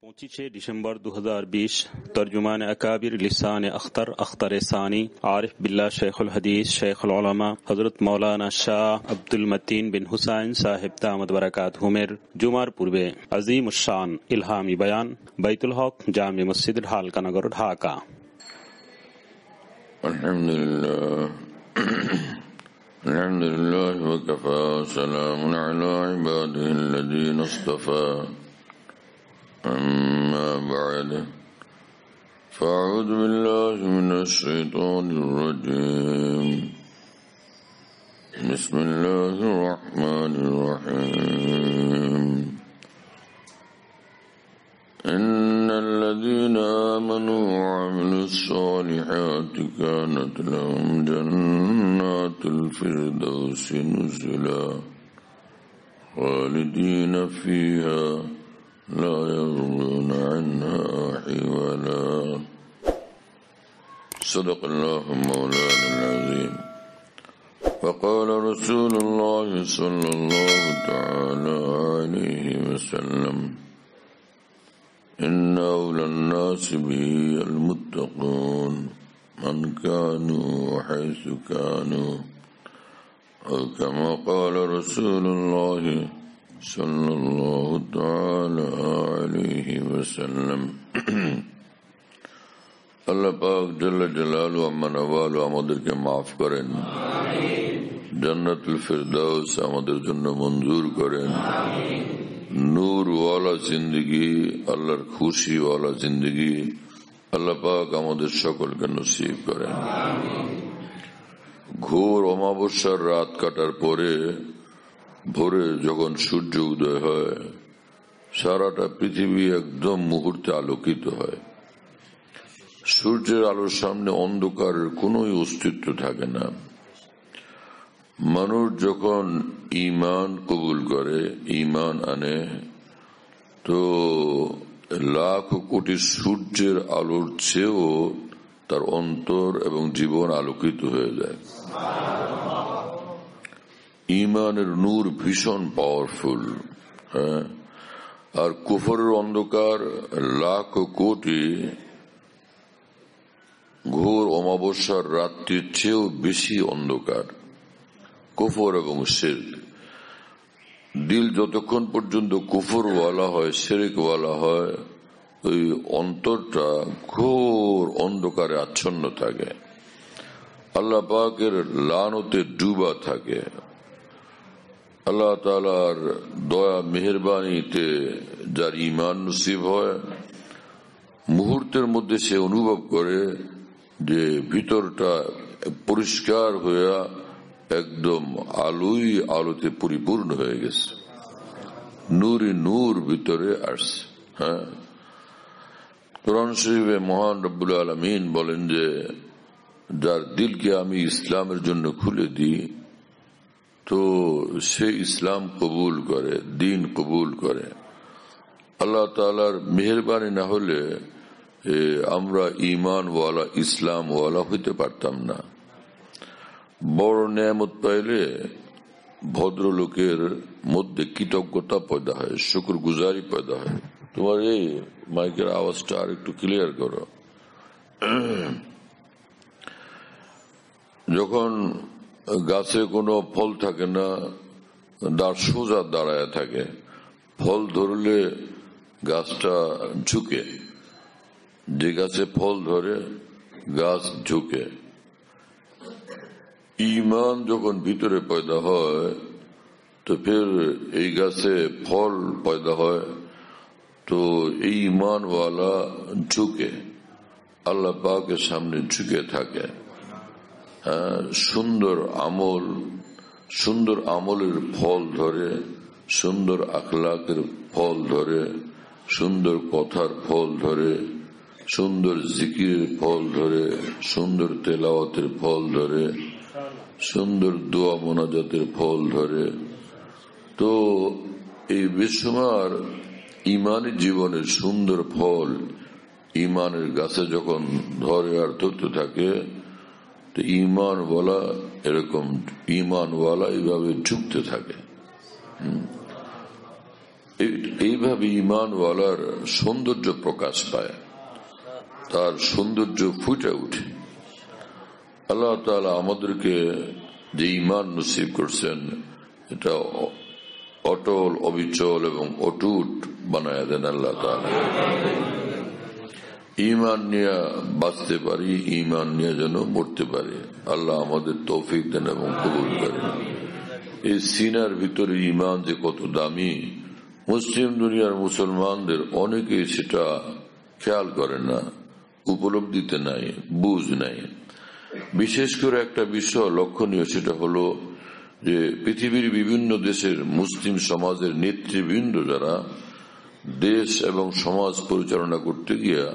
25 December 2020 তর্জমান আকাবির Lisan Akhtar Sunny Arif Billah শেখুল হাদিস শেখুল উলামা হযরত মাওলানা শাহ আব্দুল মতিন বিন হুসাইন সাহেব দামাত বারাকাতুহুমের জুমার পূর্বে আজিম উশ-শান ইলহামি বয়ান বাইতুল হক জামি মসজিদ ঢালকানগর ঢাকা। আলহামদুলিল্লাহ ওয়া কাফা সালামুন আলা ইবাদিহিল্লাযীনা ইসতাফা أما بعد فأعوذ بالله من الشيطان الرجيم بسم الله الرحمن الرحيم إن الذين آمنوا وعملوا الصالحات كانت لهم جنات الفردوس نزلا خالدين فيها لا يبغون عنها حولا صدق الله مولانا العظيم. وقال رسول الله صلى الله تعالى عليه وسلم إن أولى الناس به المتقون من كانوا حيث كانوا أو كما قال رسول الله صلى الله تعالى عليه وسلم. আল্লাহ পাক জাল্লা জালালুহু আম্মা নাওয়ালু আমাদেরকে মাফ করেন, জান্নাতুল ফিরদাউস আমাদের জন্য মঞ্জুর করেন, নূর ওয়ালা জিন্দেগি, আল্লাহর খুশি ওয়ালা জিন্দেগি আল্লাহ পাক আমাদের সকলকে নসিব করেন। ঘোর অমাবস্যার রাত কাটার পরে ভোরে যখন সূর্য উদয় হয় সারাটা পৃথিবী একদম মুহূর্তে আলোকিত হয়। সূর্যের আলোর সামনে অন্ধকারের কোন অস্তিত্ব থাকে না। মানুষ যখন ঈমান কবুল করে, ঈমান আনে, তো লাখ কোটি সূর্যের আলোর চেয়েও তার অন্তর এবং জীবন আলোকিত হয়ে যায়। ঈমানের নূর ভীষণ পাওয়ারফুল। হ্যাঁ, আর কুফরের অন্ধকার লাখ কোটি ঘোর অমাবস্যার রাত্রির চেয়েও বেশি অন্ধকার। কুফর এবং শিরক, দিল যতক্ষণ পর্যন্ত কুফরওয়ালা হয়, শিরকওয়ালা হয়, ওই অন্তরটা ঘোর অন্ধকারে আচ্ছন্ন থাকে, আল্লাহ পাকের লানতে ডুবা থাকে। আল্লাহ তাআলার দয়া মেহেরবানিতে যার ঈমান নসিব হয়, মুহূর্তের মধ্যে সে অনুভব করে যে ভিতরটা পরিষ্কার হইয়া একদম আলোতে পরিপূর্ণ হয়ে গেছে, নূরে নূর ভিতরে আসছে। হ্যাঁ, কোরআন শরীফে মহান রব্বুল আলামিন বলেন যে যার দিলকে আমি ইসলামের জন্য খুলে দিই তো সে ইসলাম কবুল করে, দিন কবুল করে। আল্লাহ তাআলার মেহেরবানি না হলে আমরা ঈমান ওয়ালা, ইসলাম ওয়ালা হইতে পারতাম না। বড় নেয়ামত পাইলে ভদ্রলোকের মধ্যে কৃতজ্ঞতা পয়দা হয়, শুকর গুজারি পয়দা হয়। তোমার এই মাইকের আওয়াজটা আর একটু ক্লিয়ার করো। যখন গাছে কোনো ফল থাকে না, সোজা দাঁড়ায় থাকে, ফল ধরলে গাছটা ঝুঁকে, যে গাছে ফল ধরে গাছ ঝুঁকে। ঈমান যখন ভিতরে পয়দা হয় তো ফের এই গাছে ফল পয়দা হয়, তো এই ঈমানওয়ালা ঝুঁকে, আল্লাহ পাকের সামনে ঝুঁকে থাকে। সুন্দর আমল, সুন্দর আমলের ফল ধরে, সুন্দর আখলাকের ফল ধরে, সুন্দর কথার ফল ধরে, সুন্দর জিকিরের ফল ধরে, সুন্দর তেলাওয়াতের ফল ধরে, সুন্দর দোয়া মোনাজাতের ফল ধরে। তো এই বেসুমার ইমানি জীবনের সুন্দর ফল ইমানের গাছে যখন ধরে আর ধরতে থাকে, তো ঈমানওয়ালা এরকম ঈমানওয়ালা এইভাবে ঝুঁকতে থাকে। এইভাবে ঈমানওয়ালার সৌন্দর্য প্রকাশ পায়, তার সৌন্দর্য ফুটে উঠে। আল্লাহ তাআলা আমাদেরকে যে ঈমান নসিব করছেন এটা অটল, অবিচল এবং অটুট বানায় দেন আল্লাহ তাআলা। ঈমান নিয়ে বাঁচতে পারি, ঈমান নিয়ে যেন মরতে পারি, আল্লাহ আমাদের তৌফিক দেন এবং কবুল করেন। এই সিনার ভিতরে ঈমান যে কত দামি, মুসলিম দুনিয়ার মুসলমানদের অনেকে সেটা খেয়াল করে না, উপলব্ধিতে নাই, বুঝ নাই। বিশেষ করে একটা বিষয় লক্ষণীয়, সেটা হলো যে পৃথিবীর বিভিন্ন দেশের মুসলিম সমাজের নেতৃবৃন্দ যারা দেশ এবং সমাজ পরিচালনা করতে গিয়া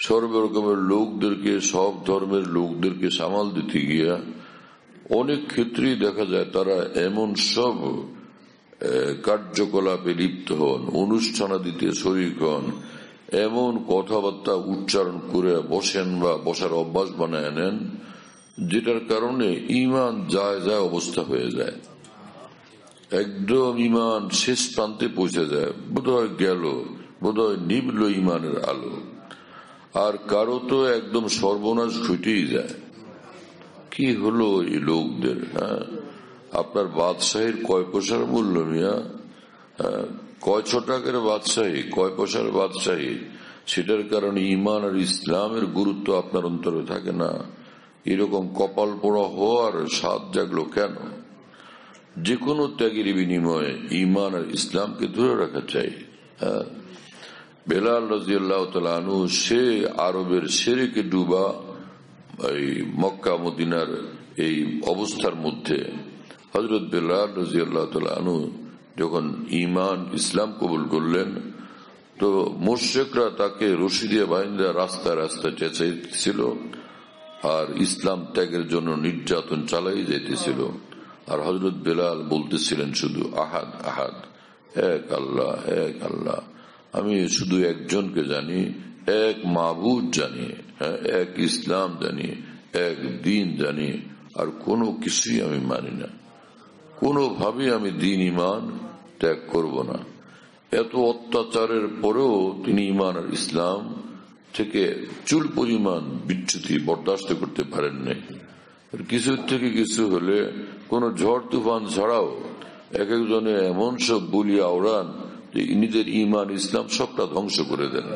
সর্বরকমের লোকদেরকে, সব ধর্মের লোকদেরকে সামাল দিতে গিয়া অনেক ক্ষেত্রেই দেখা যায় তারা এমন সব কার্যকলাপে লিপ্ত হন, অনুষ্ঠানাদিতে শরীক হন, এমন কথাবার্তা উচ্চারণ করে বসেন বা বসার অভ্যাস বানায় নেন, যেটার কারণে ঈমান যায় যায় অবস্থা হয়ে যায়। একদম ঈমান শেষ প্রান্তে পৌঁছে যায়, বোধহয় গেল, বোধহয় নিভল ঈমানের আলো, আর কারো তো একদম সর্বনাশ ঘটেই যায়। কি হলো এই লোকদের? আপনার বাদশাহীর কয় পয়সার মূল্য মিয়া? কয় ছ টাকার বাদশাহী, কয় পয়সার বাদশাহী, সেটার কারণে ঈমান আর ইসলামের গুরুত্ব আপনার অন্তরে থাকে না। এরকম কপাল পোড়া হওয়ার স্বাদ জাগলো কেন? যে কোনো ত্যাগের বিনিময়ে ঈমান আর ইসলামকে ধরে রাখা চাই। বেলাল রাদিয়াল্লাহু তাআলা আনহু, সে আরবের শিরকে ডুবা এই মক্কা মদিনার এই অবস্থার মধ্যে হযরত বেলাল রাদিয়াল্লাহু তাআলা আনহু যখন ঈমান ইসলাম কবুল করলেন, তো মুশরিকরা তাকে রশি দিয়ে বাইন্ধা রাস্তায় রাস্তায় চেঁচাইতেছিল আর ইসলাম ত্যাগের জন্য নির্যাতন চালাই যাইতেছিল। আর হযরত বেলাল বলতেছিলেন শুধু আহাদ আহাদ, এক আল্লাহ, এক আল্লাহ, আমি শুধু একজনকে জানি, এক মাবুদ জানি, এক ইসলাম জানি, এক দিন জানি, আর কোনো কিছুই আমি মানি না, কোনোভাবে আমি দিন ঈমান ত্যাগ করব না। এত অত্যাচারের পরেও তিনি ঈমান আর ইসলাম থেকে চুল পরিমাণ বিচ্যুতি বরদাস্ত করতে পারেন নাই। কিছুর থেকে কিছু হলে কোন ঝড় তুফান ছাড়াও এক একজনে এমন সব বলিয়া ওড়ান যে নিজের ঈমান ইসলাম সবটা ধ্বংস করে দেন।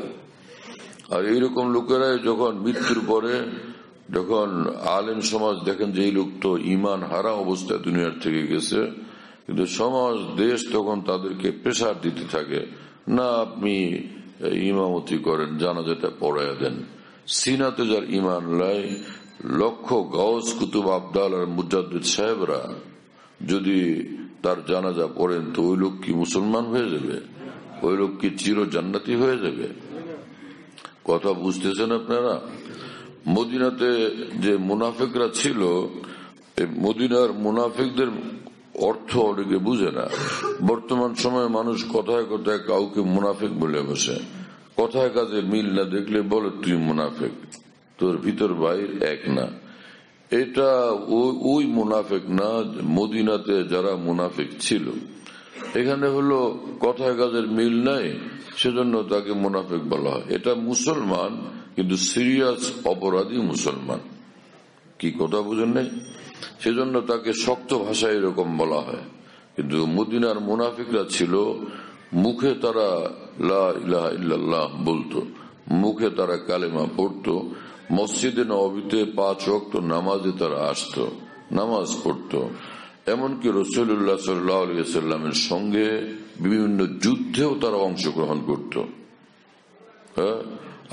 আর এইরকম লোকেরাই যখন মৃত্যুর পরে যখন আলেম সমাজ দেখেন যে এই লোক তো ঈমান হারা অবস্থায় দুনিয়ার থেকে গেছে, কিন্তু সমাজ দেশ তখন তাদেরকে প্রেসার দিতে থাকে, না আপনি ইমামতি করেন, জানাজাটা পড়াইয়া দেন। সিনাতে যার ঈমান লাই, লক্ষ গাউস কুতুব আবদাল আর মুজাদ্দিদ সাহেবরা যদি তার জানাজা পড়েন, তো ওই লোক কি মুসলমান হয়ে যাবে? ওই লোক কি চির জান্নাতি হয়ে যাবে? কথা বুঝতেছেন আপনারা? মদিনাতে যে মুনাফিকরা ছিল, মদিনার মুনাফিকদের অর্থ অনেকে বুঝে না। বর্তমান সময়ে মানুষ কথায় কথায় কাউকে মুনাফিক বলে বসে, কথায় কাজে মিল না দেখলে বলে তুই মুনাফিক, তোর ভিতর বাইর এক না। এটা ওই মুনাফিক না মদিনাতে যারা মুনাফিক ছিল। এখানে হলো কথায় কাজের মিল নাই, সেজন্য তাকে মুনাফিক বলা হয়। এটা মুসলমান, কিন্তু সিরিয়াস অপরাধী মুসলমান। কি কথা বুঝেন নাই? সেজন্য তাকে শক্ত ভাষায় এরকম বলা হয়। কিন্তু মদিনার মুনাফিকরা ছিল, মুখে তারা লা ইলাহা ইল্লাল্লাহ বলতো, মুখে তারা কালেমা পড়তো, মসজিদে নববীতে 5 ওয়াক্ত নামাজে তারা আসতো, নামাজ পড়তো, এমনকি রাসূলুল্লাহ সাল্লাল্লাহু আলাইহি ওয়াসাল্লামের সঙ্গে বিভিন্ন যুদ্ধেও তারা অংশগ্রহণ করত।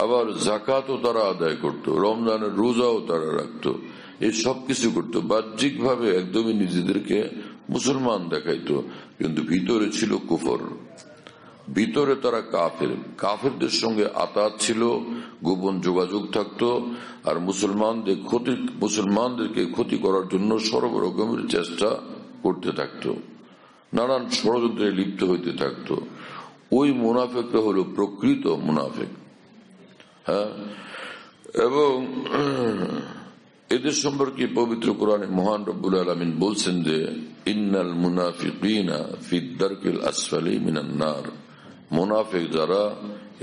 আবার যাকাতও তারা আদায় করত, রমজানের রোজাও তারা রাখতো, এই সব কিছু করতো। বাহ্যিক ভাবে একদমই নিজেদেরকে মুসলমান দেখাইতো, কিন্তু ভিতরে ছিল কুফর, ভিতরে তারা কাফের। কাফেরদের সঙ্গে আতাত ছিল, গোপন যোগাযোগ থাকতো, আর মুসলমানদেরকে ক্ষতি করার জন্য সর্বরকমের চেষ্টা করতে থাকতো, নানান ষড়যন্ত্রে লিপ্ত হইতে থাকতো। ওই মুনাফিকরা হলো প্রকৃত মুনাফিক। এবং এদের সম্পর্কে পবিত্র কোরআনে মহান রব্বুল আলামিন বলছেন যে ইন্নাল মুনাফিকিনা ফিদ দারকিল আসফালি মিনান নার, মুনাফিক যারা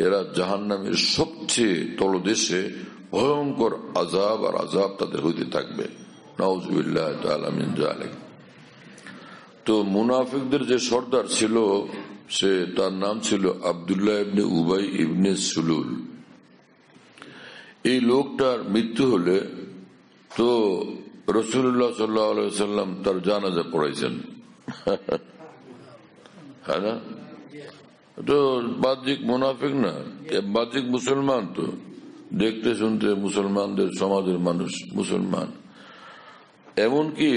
এরা জাহান্নামের সবচেয়ে তলদেশে ভয়ঙ্কর আযাব আর আযাব তাদের হইতে থাকবে। নাউযুবিল্লাহি তাআলা মিন যালিক। তো মুনাফিকদের যে সর্দার ছিল তার নাম ছিল আব্দুল্লাহ ইবনে উবাই ইবনে সুলুল। এই লোকটার মৃত্যু হলে তো রাসূলুল্লাহ সাল্লাল্লাহু আলাইহি ওয়াসাল্লাম তার জানাজা পড়াইছেন, হ্যাঁ না? তো বাহ্যিক মুনাফিক না, বাহ্যিক মুসলমান, তো দেখতে শুনতে মুসলমানদের সমাজের মানুষ মুসলমান। এমনকি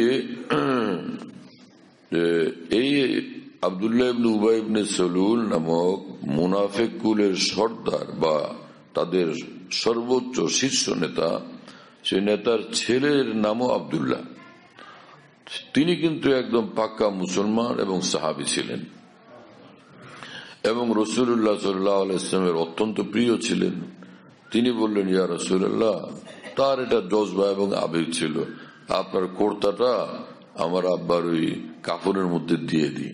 এই আব্দুল্লাহ ইবনে উবাই ইবনে সুলুল নামক মুনাফিক কুলের সর্দার বা তাদের সর্বোচ্চ শীর্ষ নেতা, সেই নেতার ছেলের নামও আব্দুল্লাহ। তিনি কিন্তু একদম পাক্কা মুসলমান এবং সাহাবী ছিলেন এবং রাসূলুল্লাহ সাল্লাল্লাহু আলাইহি ওয়াসাল্লামের অত্যন্ত প্রিয় ছিলেন। তিনি বললেন, ইয়া রাসূলুল্লাহ, তার এটা জজবা এবং আবেগ ছিল, আপনার কর্তাটা আমার আব্বার ওই কাপড়ের মধ্যে দিয়ে দিই।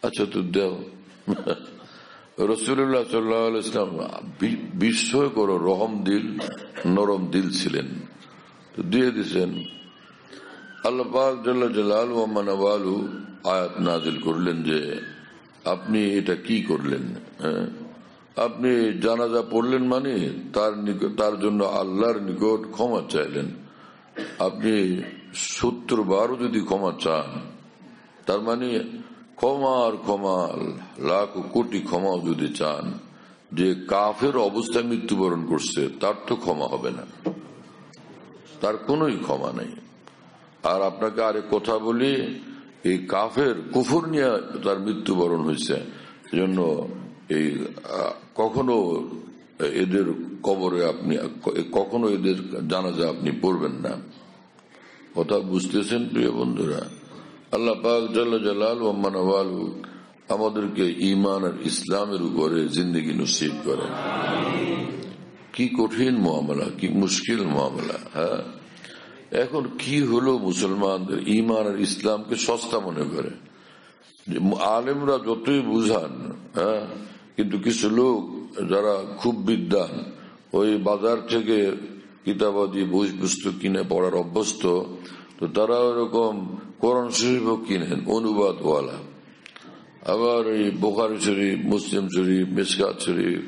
আচ্ছা তো দেও। রাসূলুল্লাহ সাল্লাল্লাহু আলাইহি ওয়াসাল্লাম বিস্ময়কর রহম দিল, নরম দিল ছিলেন, তো দিয়ে দিয়েছেন। আল্লাহ পাক জাল্লা জালালুহু ওয়া মানাওয়ালু আয়াত নাযিল করলেন যে আপনি এটা কি করলেন? আপনি জানাজা পড়লেন মানে তার জন্য আল্লাহর নিকট ক্ষমা চাইলেন। আপনি 70 বারও যদি ক্ষমা চান, তার মানে ক্ষমার ক্ষমা, লাখ কোটি ক্ষমাও যদি চান, যে কাফের অবস্থায় মৃত্যুবরণ করছে তার তো ক্ষমা হবে না, তার কোনোই ক্ষমা নেই। আর আপনাকে আরেক কথা বলি, এই কাফের কুফর নিয়ে তার মৃত্যুবরণ হয়েছে, জন্য এই কখনো এদের কবরে আপনি কখনো এদের জানাজা আপনি পড়বেন না। কথা বুঝতেছেন প্রিয় বন্ধুরা? আল্লাহ পাক জাল্লা জালালুহু ওয়া মানাওয়ালু আমাদেরকে ঈমান আর ইসলামের উপরে জিন্দেগি নসিব করেন। কি কঠিন মামলা, কি মুশকিল মামলা। হ্যাঁ, এখন কি হলো, মুসলমানদের ঈমান আর ইসলামকে সস্তা মনে করে। আলেমরা যতই বুঝান, হ্যাঁ, কিন্তু কিছু লোক যারা খুব বিদ্বান, ওই বাজার থেকে কিতাবাদি বই পুস্তক কিনে পড়ার অভ্যস্ত, তো তারা ওরকম কোরআন শরীফও কিনেন অনুবাদওয়ালা, আবার এই বুখারী শরীফ, মুসলিম শরীফ, মিশকাত শরীফ,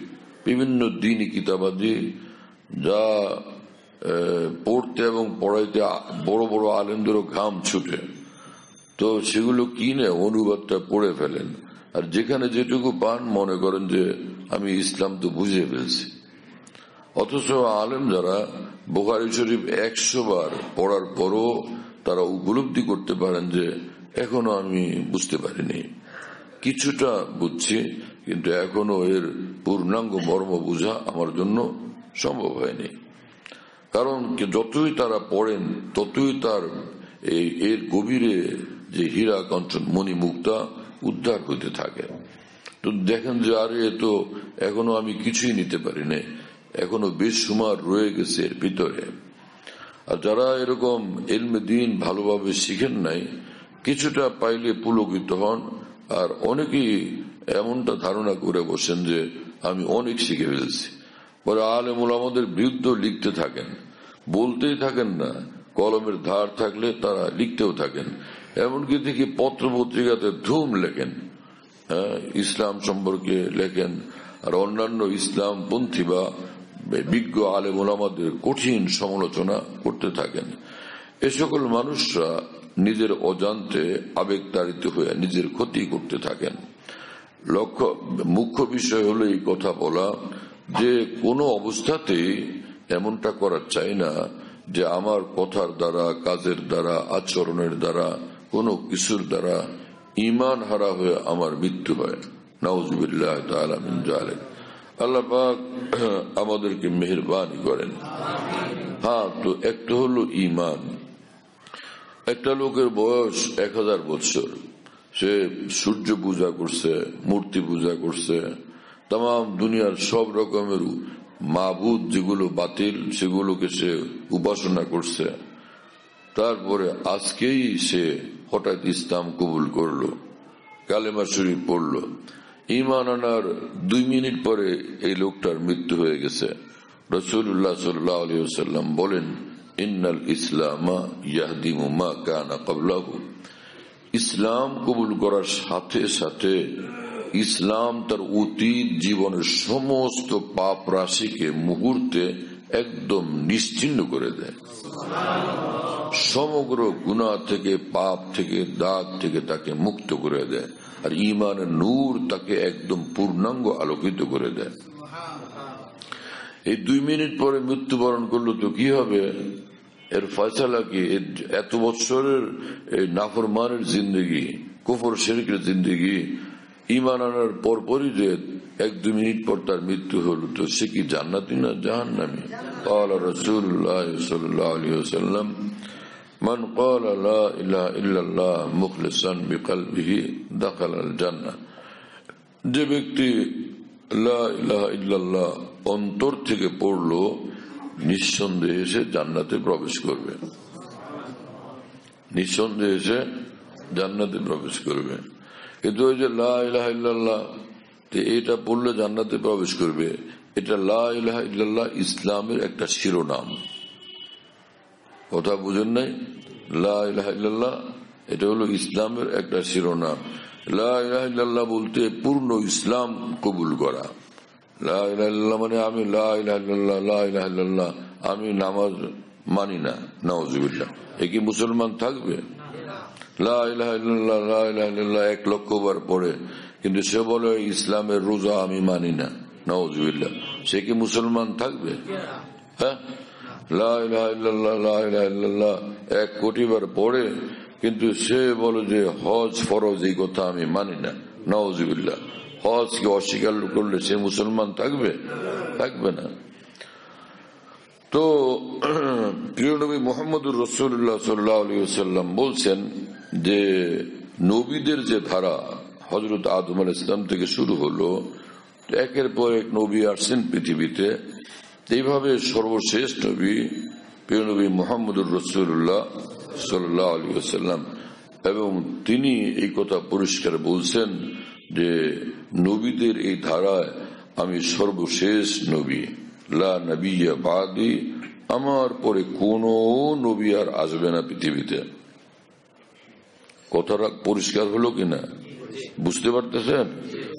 বিভিন্ন দ্বীনি কিতাবাদি যা পড়তে এবং পড়াইতে বড় বড় আলেমদেরও ঘাম ছুটে, তো সেগুলো কিনে অনুবাদটা পড়ে ফেলেন। আর যেখানে যেটুকু পান মনে করেন যে আমি ইসলাম তো বুঝে ফেলছি। অথচ আলেম যারা বুখারী শরীফ 100 বার পড়ার পরও তারা উপলব্ধি করতে পারেন যে এখনো আমি বুঝতে পারিনি, কিছুটা বুঝছি, কিন্তু এখনো এর পূর্ণাঙ্গ মর্ম বোঝা আমার জন্য সম্ভব হয়নি। কারণ যতই তারা পড়েন ততই তার এর গভীরে যে হীরা কঞ্চন মণি মুক্তা উদ্ধার হইতে থাকে। তো দেখেন যে আরে তো এখনো আমি কিছুই নিতে পারি না, এখনো বেশুমার রয়ে গেছে এর ভিতরে। আর যারা এরকম ইলমে দ্বীন ভালোভাবে শিখেন নাই, কিছুটা পাইলে পুলকিত হন, আর অনেকেই এমনটা ধারণা করে বসেন যে আমি অনেক শিখে ফেলছি। পরে আলেম ওলামাদের বিরুদ্ধে লিখতে থাকেন, বলতেই থাকেন না, কলমের ধার থাকলে তারা লিখতেও থাকেন। এমনকি দেখি পত্র পত্রিকাতে ধুম লেখেন, ইসলাম সম্পর্কে লেখেন, আর অন্যান্য ইসলাম পন্থী বা বিজ্ঞ আলেম ওলামাদের কঠিন সমালোচনা করতে থাকেন। এ সকল মানুষরা নিজের অজান্তে আবেগতাড়িত হয়ে নিজের ক্ষতি করতে থাকেন। মুখ্য বিষয় হলো এই কথা বলা যে কোনো অবস্থাতেই এমনটা করা চাই না যে আমার কথার দ্বারা, কাজের দ্বারা, আচরণের দ্বারা, কোনো কিছুর দ্বারা ঈমান হারা হয়ে আমার মৃত্যু হয়। নাউযুবিল্লাহি তাআলা মিন যালিক। আল্লাহ পাক আমাদেরকে মেহেরবানি করেন। হ্যাঁ, তো একটা হলো ঈমান। একটা লোকের বয়স 1000 বছর, সে সূর্য পূজা করছে, মূর্তি পূজা করছে, তাম দুনিয়ার সব রকমের মাবুদ যেগুলো বাতিল সেগুলোকে সে উপাসনা করছে, তারপরে আজকেই সে হঠাৎ ইসলাম কবুল করলো, কালেমা শরীফ পড়লো। ঈমান আনার 2 মিনিট পরে এই লোকটার মৃত্যু হয়ে গেছে। রাসূলুল্লাহ সাল্লাল্লাহু আলাইহি ওয়াসাল্লাম বলেন, ইন্নাল ইসলামা ইয়াহদিমু মা কানা ক্বাবলাহু। ইসলাম কবুল করার সাথে সাথে ইসলাম তার অতীত জীবনের সমস্ত পাপ রাশিকে মুহূর্তে একদম নিশ্চিহ্ন করে দেয়। সমগ্র গুনাহ থেকে, পাপ থেকে, দাগ থেকে তাকে মুক্ত করে দেয়। আর ঈমানের নূর তাকে একদম পূর্ণাঙ্গ আলোকিত করে দেয়। এই 2 মিনিট পরে মৃত্যুবরণ করলো তো কি হবে? এর ফয়সালা কি? এত বছরের নাফরমানের জিন্দগি, কুফর শিরকের জিন্দগি, ঈমান আনার পরপরই যে 1-2 মিনিট পর তার মৃত্যু হলো, তো সে কি জান্নাতি না জাহান্নামী? ক্বালা রাসূলুল্লাহ সাল্লাল্লাহু আলাইহি ওয়াসাল্লাম, মান ক্বালা লা ইলাহা ইল্লাল্লাহ মুখলিসান বিকলবিহি দাখালাল জান্নাহ। যে ব্যক্তি লা ইলাহা ইল্লাল্লাহ অন্তর থেকে পড়লো, নিঃসন্দেহে সে জান্নাতে প্রবেশ করবে। নিঃসন্দেহে সে জান্নাতে প্রবেশ করবে। কিন্তু ওই যে লা ইলাহা ইল্লাল্লাহ, এটা পড়লে জান্নাতে প্রবেশ করবে, এটা লা ইলাহা ইল্লাল্লাহ ইসলামের একটা শিরোনাম। কথা বুঝেন নাই? লা ইলাহা ইল্লাল্লাহ এটা হলো ইসলামের একটা শিরোনাম। লা ইলাহা ইল্লাল্লাহ বলতে পূর্ণ ইসলাম কবুল করা। লা ইলাহা ইল্লাল্লাহ মানে আমি লা ইলাহা ইল্লাল্লাহ, লা ইলাহা ইল্লাল্লাহ আমি নামাজ মানি না, নাউযুবিল্লাহ, এ কি মুসলমান থাকবে? লা ইলাহা ইল্লাল্লাহ, লা ইলাহা ইল্লাল্লাহ 1 লক্ষ বার পড়ে, কিন্তু সে বলে ইসলামের রোজা আমি মানি না, নাউযুবিল্লাহ, সে কি মুসলমান থাকবে? হ্যাঁ, লা ইলাহা ইল্লাল্লাহ, লা ইলাহা ইল্লাল্লাহ 1 কোটি বার পড়ে, কিন্তু সে বলে যে হজ ফরজ, এই কথা আমি মানি না, নাউযুবিল্লাহ। হজকে অস্বীকার করলে সে মুসলমান থাকবে? থাকবে না। তো প্রিয় নবী মুহাম্মদুর রাসূলুল্লাহ সাল্লাল্লাহু আলাইহি ওয়াসাল্লাম বলছেন যে নবীদের যে ধারা হযরত আদম আলাইহিস সালাম থেকে শুরু হলো, একের পর এক নবী আসছেন পৃথিবীতে। এইভাবে সর্বশেষ নবী প্রিয় নবী মুহাম্মদুর রাসূলুল্লাহ সাল্লাল্লাহু আলাইহি ওয়াসাল্লাম, এবং তিনি এই কথা পরিষ্কার বলছেন যে নবীদের এই ধারায় আমি সর্বশেষ নবী, লা নবিয়্যা বাদি, আমার পরে কোন নবী আর আসবে না পৃথিবীতে। কথাটা পরিষ্কার হলো কিনা বুঝতে পারতেছেন?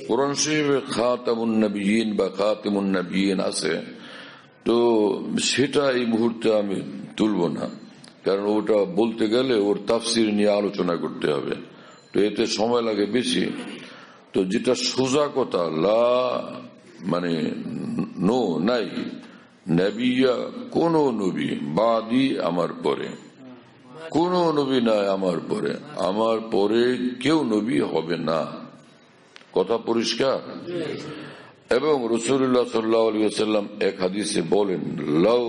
কোরআন শরীফে খাতামুন নবিয়্যিন বা খাতিমুন নবিয়্যিন আছে, তো সেটা এই মুহূর্তে আমি তুলব না, কারণ ওটা বলতে গেলে ওর তাফসীর নিয়ে আলোচনা করতে হবে, তো এতে সময় লাগে বেশি। তো যেটা সোজা কথা, লা মানে নো, নাই, নবিয়া কোন নবী, বাদি আমার পরে, কোন নবী নাই আমার পরে, আমার পরে কেউ নবী হবে না। কথা পরিষ্কার? এবং রাসূলুল্লাহ সাল্লাল্লাহু আলাইহি ওয়াসাল্লাম এক হাদিসে বলেন, লাউ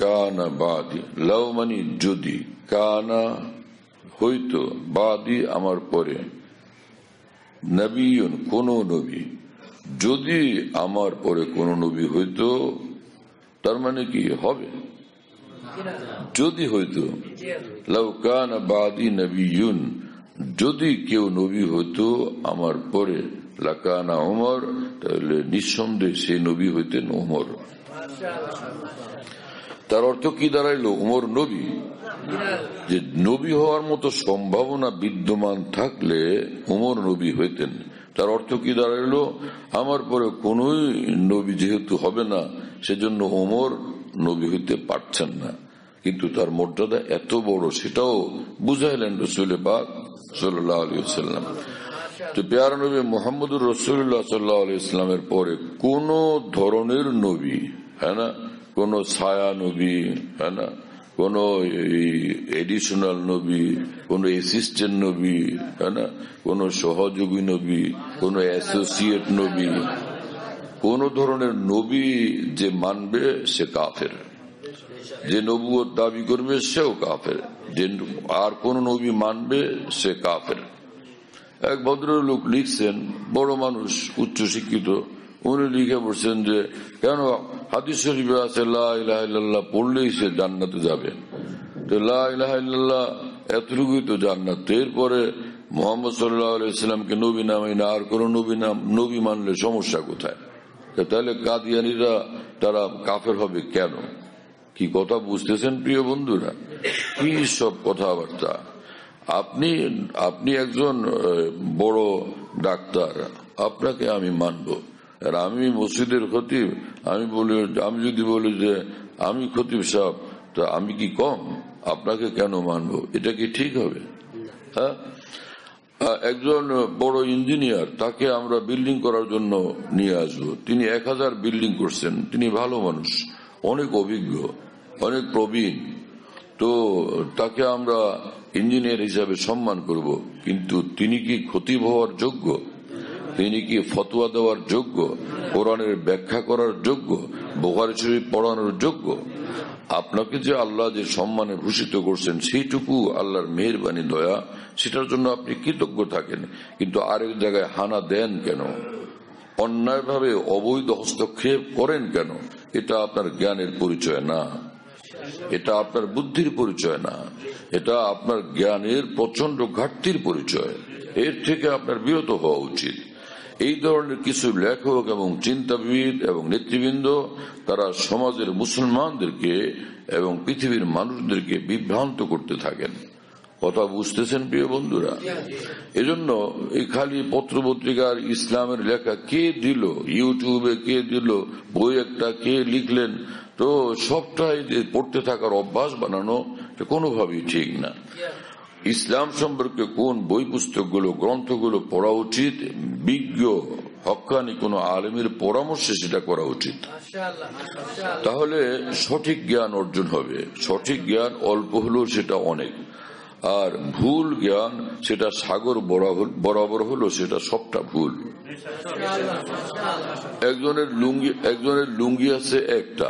কানা বাদি, লাউ মানে যদি, কানা হইতো, বাদি আমার পরে, নবিয়ুন কোন নবী, যদি আমার পরে কোন নবী হইতো, তার মানে কি হবে? যদি হইতো, লাউ কানা বাদি নবিয়ুন, যদি কেউ নবী হইতো আমার পরে, লাকানা ওমর, তাহলে নিঃসন্দেহে সেই নবী হইতেন ওমর। তার অর্থ কি দাঁড়াইলো? ওমর নবী। যে নবী হওয়ার মতো সম্ভাবনা বিদ্যমান থাকলে ওমর নবী হইতেন। তার অর্থ কি দাঁড়াইলো? আমার পরে কোন নবী যেহেতু হবে না, সেজন্য ওমর নবী হইতে পারছেন না। কিন্তু তার মর্যাদা এত বড়, সেটাও বুঝাইলেন রাসূল পাক সাল্লাল্লাহু আলাইহি ওয়াসাল্লাম। তো পেয়ারা নবী মুহাম্মদুর রাসূলুল্লাহ সাল্লাল্লাহু আলাইহি ওয়াসাল্লামের পরে কোন ধরনের নবী, হ্যাঁ না, কোন ছায়া নবী, হ্যাঁ না, কোন এডিশনাল নবী, কোন অ্যাসিস্ট্যান্ট নবী, হ্যাঁ না, কোন সহযোগী নবী, কোন অ্যাসোসিয়েট নবী, কোন ধরনের নবী যে মানবে সে কাফের, যে নবুয়ত দাবি করবে সেও কাফের, যে আর কোন নবী মানবে সে কাফের। এক ভদ্রলোক লিখছেন, বড় মানুষ, উচ্চ শিক্ষিত, উনি লিখে বলছেন যে কেন হাদিস শরীফে আছে লা ইলাহা ইল্লাল্লাহ পড়লেই সে জান্নাতে যাবে। তো লা ইলাহা ইল্লাল্লাহ এতটুকুই তো জান্নাত। এরপরে মুহাম্মদ সাল্লাল্লাহু আলাইহি সাল্লামকে নবী নামাই না, আর কোন নবী মানলে সমস্যা কোথায়? তাহলে কাদিয়ানীরা তারা কাফের হবে কেন? কি কথা বুঝতেছেন প্রিয় বন্ধুরা? কি সব কথাবার্তা! আপনি একজন বড় ডাক্তার, আপনাকে আমি মানব। আর আমি মসজিদের খতিব, আমি যদি বলি যে আমি খতিব সাহেব, তা আমি কি কম? আপনাকে কেন মানব? এটা কি ঠিক হবে? হ্যাঁ, একজন বড় ইঞ্জিনিয়ার, তাকে আমরা বিল্ডিং করার জন্য নিয়ে আসবো। তিনি 1000 বিল্ডিং করছেন, তিনি ভালো মানুষ, অনেক অভিজ্ঞ, অনেক প্রবীণ, তো তাকে আমরা ইঞ্জিনিয়ার হিসাবে সম্মান করব। কিন্তু তিনি কি খতিব হওয়ার যোগ্য? তিনি কি ফতোয়া দেওয়ার যোগ্য? কোরআনের ব্যাখ্যা করার যোগ্য? বুখারী শরীফ পড়ানোর যোগ্য? আপনাকে যে আল্লাহ যে সম্মানে ভূষিত করছেন, সেইটুকু আল্লাহর মেহেরবানি, দয়া, সেটার জন্য আপনি কৃতজ্ঞ থাকেন। কিন্তু আরেক জায়গায় হানা দেন কেন? অন্যায়ভাবে অবৈধ হস্তক্ষেপ করেন কেন? এটা আপনার জ্ঞানের পরিচয় না, এটা আপনার বুদ্ধির পরিচয় না, এটা আপনার জ্ঞানের প্রচন্ড ঘাটতির পরিচয়। এর থেকে আপনার বিরত হওয়া উচিত। এই ধরনের কিছু লেখক এবং চিন্তাবিদ এবং নেতৃবৃন্দ, তারা সমাজের মুসলমানদেরকে এবং পৃথিবীর মানুষদেরকে বিভ্রান্ত করতে থাকেন। কথা বুঝতেছেন প্রিয় বন্ধুরা? এজন্য এই খালি পত্রপত্রিকার ইসলামের লেখা কে দিল, ইউটিউবে কে দিল, বই একটা কে লিখলেন, তো সবটাই পড়তে থাকার অভ্যাস বানানো কোনোভাবেই ঠিক না। ইসলাম সম্পর্কে কোন বই পুস্তকগুলো, গ্রন্থগুলো পড়া উচিত, বিজ্ঞ হক্কানি কোন আলেমের পরামর্শে সেটা করা উচিত। তাহলে সঠিক জ্ঞান অর্জন হবে। সঠিক জ্ঞান অল্প হলেও সেটা অনেক, আর ভুল জ্ঞান সেটা সাগর বরাবর হলো সেটা সবটা ভুল। একজনের লুঙ্গি আছে একটা,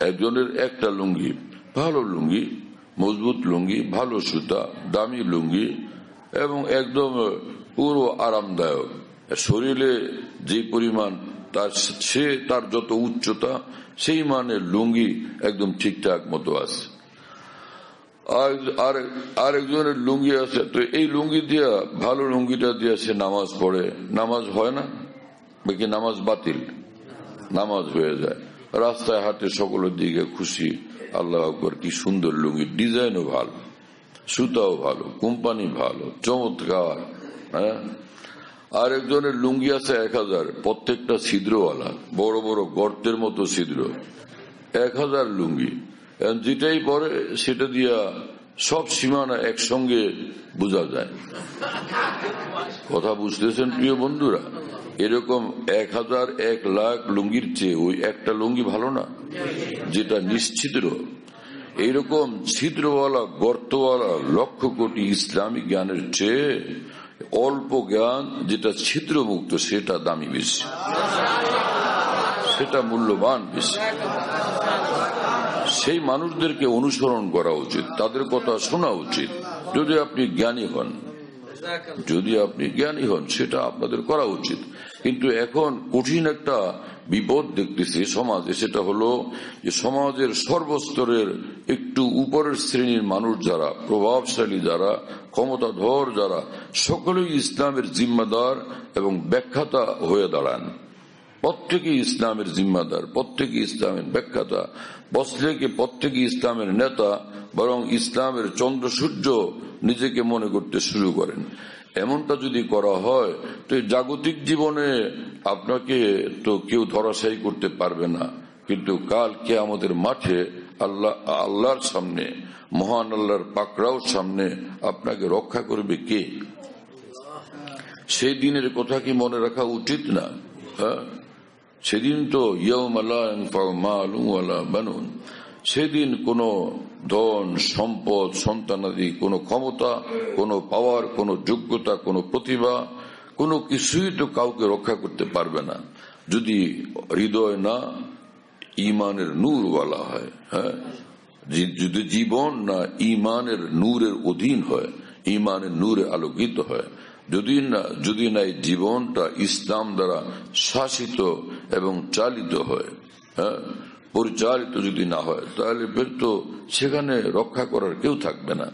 একজনের একটা লুঙ্গি, ভালো লুঙ্গি, মজবুত লুঙ্গি, ভালো সুতা, দামি লুঙ্গি, এবং একদম পুরো আরামদায়ক। শরীরে যে পরিমাণ তার যত উচ্চতা, সেই মানের লুঙ্গি একদম ঠিকঠাক মতো আছে। আর একজনের লুঙ্গি আছে, তো এই লুঙ্গি দিয়া, ভালো লুঙ্গিটা দিয়া সে নামাজ পড়ে, নামাজ হয় না, বাকি নামাজ বাতিল, নামাজ হয়ে যায়। রাস্তায় হাঁটে, সকলের দিকে খুশি, আল্লাহ আকবার, কি সুন্দর লুঙ্গি, ডিজাইনও ভালো, সুতাও ভালো, কোম্পানি ভালো, চমৎকার। হ্যাঁ, আর একজনের লুঙ্গি আছে 1000, প্রত্যেকটা ছিদ্রওয়ালা, বড় বড় গর্তের মতো ছিদ্র, 1000 লুঙ্গি। যেটাই পরে সেটা দিয়া সব সীমানা একসঙ্গে বোঝা যায়। কথা বুঝতেছেন প্রিয় বন্ধুরা? এরকম 1000, 1 লাখ লুঙ্গির চেয়ে ওই একটা লুঙ্গি ভালো না, যেটা নিশ্ছিদ্র। এইরকম ছিদ্রওয়ালা, গর্তওয়ালা লক্ষ কোটি ইসলামী জ্ঞানের চেয়ে অল্প জ্ঞান যেটা ছিদ্র মুক্ত, সেটা দামি বেশি, সেটা মূল্যবান বেশি। সেই মানুষদেরকে অনুসরণ করা উচিত, তাদের কথা শোনা উচিত, যদি আপনি জ্ঞানী হন। যদি আপনি জ্ঞানী হন, সেটা আপনাদের করা উচিত। কিন্তু এখন কঠিন একটা বিপদ দেখতেছি সমাজে, সেটা হলো যে সমাজের সর্বস্তরের একটু উপরের শ্রেণীর মানুষ যারা, প্রভাবশালী যারা, ক্ষমতাধর যারা, সকলেই ইসলামের জিম্মাদার এবং ব্যাখ্যাতা হয়ে দাঁড়ান। প্রত্যেকে ইসলামের জিম্মাদার, প্রত্যেকে ইসলামের ব্যাখ্যাতা, প্রত্যেকে ইসলামের নেতা, বরং ইসলামের চন্দ্র সূর্য নিজেকে মনে করতে শুরু করেন। এমনটা যদি করা হয়, তো জাগতিক জীবনে আপনাকে তো কেউ ধরাশায়ী করতে পারবে না, কিন্তু কাল কিয়ামতের মাঠে আল্লাহর সামনে, মহান আল্লাহর পাকড়াওর সামনে আপনাকে রক্ষা করবে কে? সেই দিনের কথা কি মনে রাখা উচিত না? হ্যাঁ, সেদিন তো ইয়াউমা লা ইয়ানফাউ মালুন ওয়ালা বানুন, সেদিন কোন ধন সম্পদ, সন্তানাদি, কোন ক্ষমতা, কোন পাওয়ার, কোন যোগ্যতা, কোন প্রতিভা, কোনো কিছুই তো কাউকে রক্ষা করতে পারবে না যদি হৃদয় না ইমানের নূরওয়ালা হয়। হ্যাঁ, যদি জীবন না ইমানের নূরের অধীন হয়, ইমানের নূরে আলোকিত হয়, যদি না এই জীবনটা ইসলাম দ্বারা শাসিত এবং চালিত হয়, হ্যাঁ, পরিচালিত যদি না হয় তাহলে ফের তো সেখানে রক্ষা করার কেউ থাকবে না।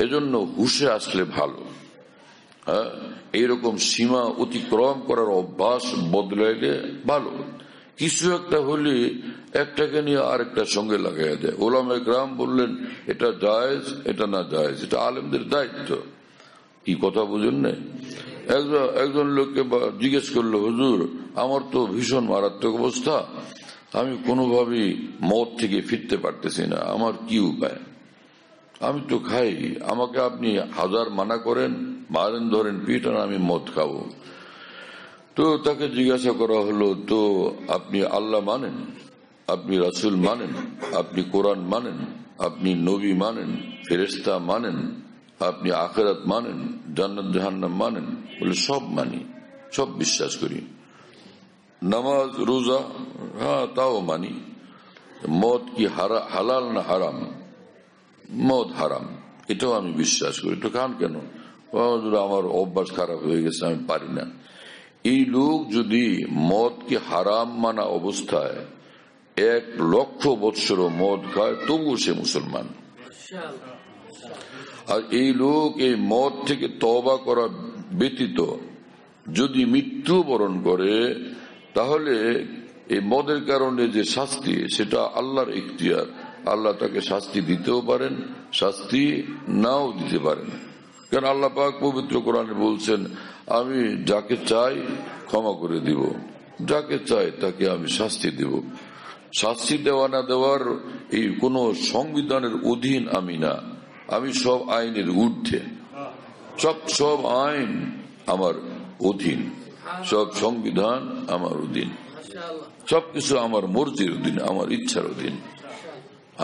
এজন্য হুঁশে আসলে ভালো। এইরকম সীমা অতিক্রম করার অভ্যাস বদলাইলে ভালো। কিছু একটা হলে একটাকে নিয়ে আরেকটার সঙ্গে লাগাইয়া দেয়। ওলামায়ে কেরাম বললেন এটা জায়েজ, এটা না জায়েজ, এটা আলেমদের দায়িত্ব। কি কথা বুঝেন না? একজন লোককে জিজ্ঞেস করলো, হুজুর আমার তো ভীষণ মারাত্মক অবস্থা, আমি কোনোভাবেই মদ থেকে ফিরতে পারতেছি না, আমার কি উপায়? আমি তো খাই, আমাকে আপনি হাজার মানা করেন, মারেন, ধরেন, পিটান, আমি মদ খাবো। তো তাকে জিজ্ঞাসা করা হলো, তো আপনি আল্লাহ মানেন, আপনি রাসূল মানেন, আপনি কোরআন মানেন, আপনি নবী মানেন, ফেরেশতা মানেন, আপনি আখিরাত মানেন, জান্নাত জাহান্নাম মানেন? বলে সব মানি, সব বিশ্বাস করি। নামাজ রোজা হ্যাঁ তাও মানি। মদ কি হালাল না হারাম? মদ হারাম, এটাও আমি বিশ্বাস করি। তো খান কেন? আমার অভ্যাস খারাপ হয়ে গেছে, আমি পারি না। এই লোক যদি মদকে হারাম মানা অবস্থায় 1,00,000 বৎসর মদ খায় তবুও সে মুসলমান। আর এই লোক এই মদ থেকে তওবা করা ব্যতীত যদি মৃত্যুবরণ করে তাহলে এই মদের কারণে যে শাস্তি সেটা আল্লাহর ইখতিয়ার। আল্লাহ তাকে শাস্তি দিতেও পারেন, শাস্তি নাও দিতে পারেন। কারণ আল্লাহ পাক পবিত্র কোরআনে বলছেন, আমি যাকে চাই ক্ষমা করে দিব, যাকে চাই তাকে আমি শাস্তি দিব। শাস্তি দেওয়া না দেওয়ার এই কোন সংবিধানের অধীন আমি না, আমি সব আইনের ঊর্ধ্বে। সব আইন আমার অধীন, সব সংবিধান আমার অধীন, সবকিছু আমার মর্জির অধীন, আমার ইচ্ছার অধীন।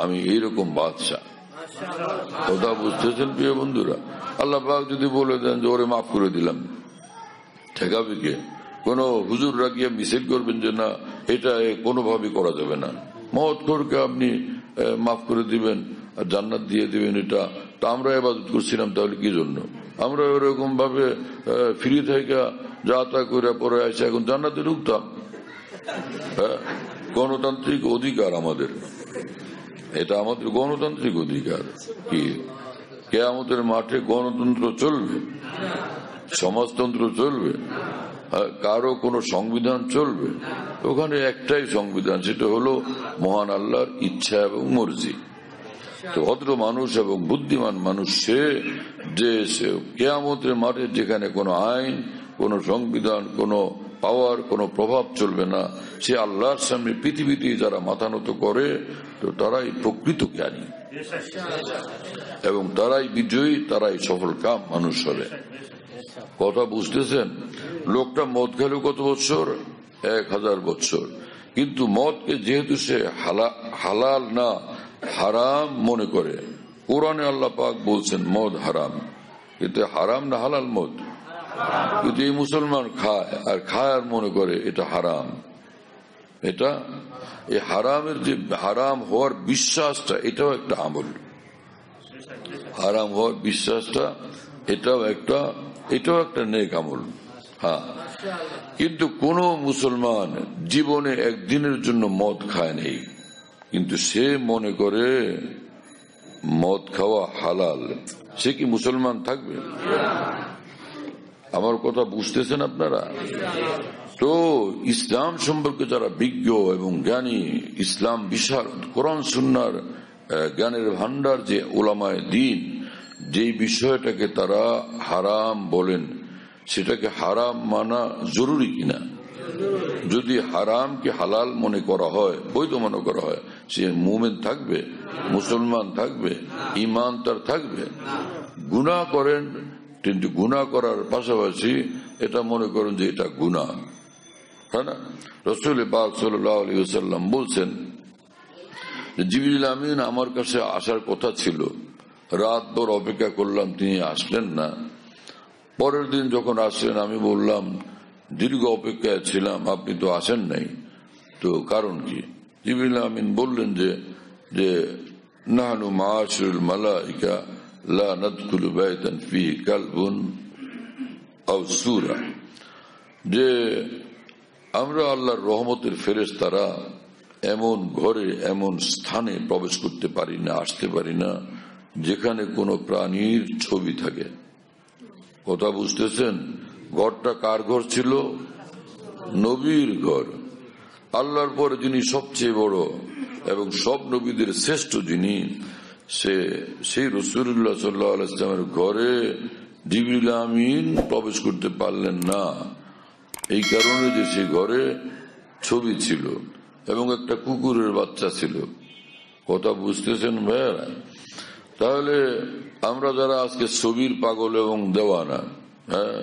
আমি এইরকম বাদশা। কথা বুঝতেছেন প্রিয় বন্ধুরা? আল্লাহ পাক যদি বলে দেন যে ওরে মাফ করে দিলাম, ঠেকাবে কে? কোন হুজুর রাখিয়া মিছিল করবেন যে না এটা কোনোভাবে করা যাবে না, মওত খোরকে আপনি মাফ করে দিবেন আর জান্নাত দিয়ে দিবেন, এটা তা আমরা ইবাদত করছিলাম, তাহলে কি জন্য আমরা ওরকম ভাবে ফ্রি থেকে যা তা করে পরে আসে এখন জান্নাতে ঢুকতাম? গণতান্ত্রিক অধিকার আমাদের, এটা আমাদের গণতান্ত্রিক অধিকার। কি কিয়ামতের মাঠে গণতন্ত্র চলবে? সমাজতন্ত্র চলবে? কারো কোনো সংবিধান চলবে? ওখানে একটাই সংবিধান, সেটা হলো মহান আল্লাহর ইচ্ছা এবং মর্জি। তো ভদ্র মানুষ এবং বুদ্ধিমান মানুষ সে যে কিয়ামতের মাঠে যেখানে কোনো আইন, কোনো সংবিধান, কোনো পাওয়ার, কোনো প্রভাব চলবে না, সে আল্লাহর সামনে পৃথিবীতে যারা মাথা নত করে তো তারাই প্রকৃত জ্ঞানী এবং তারাই বিজয়ী, তারাই সফল কাম মানুষ হবে। কথা বুঝতেছেন? লোকটা মদ খেলো কত বছর? 1000 বছর। কিন্তু মদকে যেহেতু সে হালাল না হারাম মনে করে, কোরআনে আল্লাহ পাক বলছেন মদ হারাম, কিন্তু হারাম না হালাল মদ? কিন্তু এই মুসলমান খায় আর খায় আর মনে করে এটা হারাম। এটা এই হারামের যে হারাম হওয়ার বিশ্বাসটা, এটাও একটা আমল। হারাম হওয়ার বিশ্বাসটা এটাও একটা নেক আমল। হ্যাঁ, কিন্তু কোন মুসলমান জীবনে একদিনের জন্য মদ খায় নেই, কিন্তু সে মনে করে মদ খাওয়া হালাল, সে কি মুসলমান থাকবে? আমার কথা বুঝতেছেন আপনারা? তো ইসলাম সম্পর্কে যারা বিজ্ঞ এবং জ্ঞানী, ইসলাম বিশারদ, কোরআন সুন্নাহর জ্ঞানের ভান্ডার যে উলামায়ে দ্বীন, যে বিষয়টাকে তারা হারাম বলেন সেটাকে হারাম মানা জরুরি কিনা? যদি হারামকে হালাল মনে করা হয়, বৈধ মনে করা হয়, সে মুমিন থাকবে, মুসলমান থাকবে, ঈমান তার থাকবে। গুনাহ করেন, কিন্তু গুনাহ করার পাশাপাশি এটা মনে করেন যে এটা গুনাহ, তাই না? রাসূল পাক সাল্লাল্লাহু আলাইহি ওয়াসাল্লাম বলছেন যে জিবরিল আমিন আমার কাছে আসার কথা ছিল, রাত ভর অপেক্ষা করলাম, তিনি আসলেন না। পরের দিন যখন আসলেন আমি বললাম দীর্ঘ অপেক্ষায় ছিলাম, আপনি তো আসেন নাই, তো কারণ কি? জিবরিল আমিন বললেন যে নাহনু মাআশিরুল মালাইকা লা নাদখুলু বাইতান ফিহি কালবুন আও সূরা, যে আমরা আল্লাহর রহমতের ফেরেশতারা এমন ঘরে এমন স্থানে প্রবেশ করতে পারি না, আসতে পারি না যেখানে কোনো প্রাণীর ছবি থাকে। কথা বুঝতেছেন? ঘরটা কার ঘর ছিল? নবীর ঘর। আল্লাহর পরে যিনি সবচেয়ে বড় এবং সব নবীদের শ্রেষ্ঠ যিনি, সেই রাসূলুল্লাহ সাল্লাল্লাহু আলাইহি ওয়াসাল্লামের ঘরে জিবরিল আমিন প্রবেশ করতে পারলেন না, এই কারণে যে সেই ঘরে ছবি ছিল এবং একটা কুকুরের বাচ্চা ছিল। কথা বুঝতেছেন ভাইয়ারা? তাহলে আমরা যারা আজকে ছবির পাগল এবং দেওয়ানা, হ্যাঁ,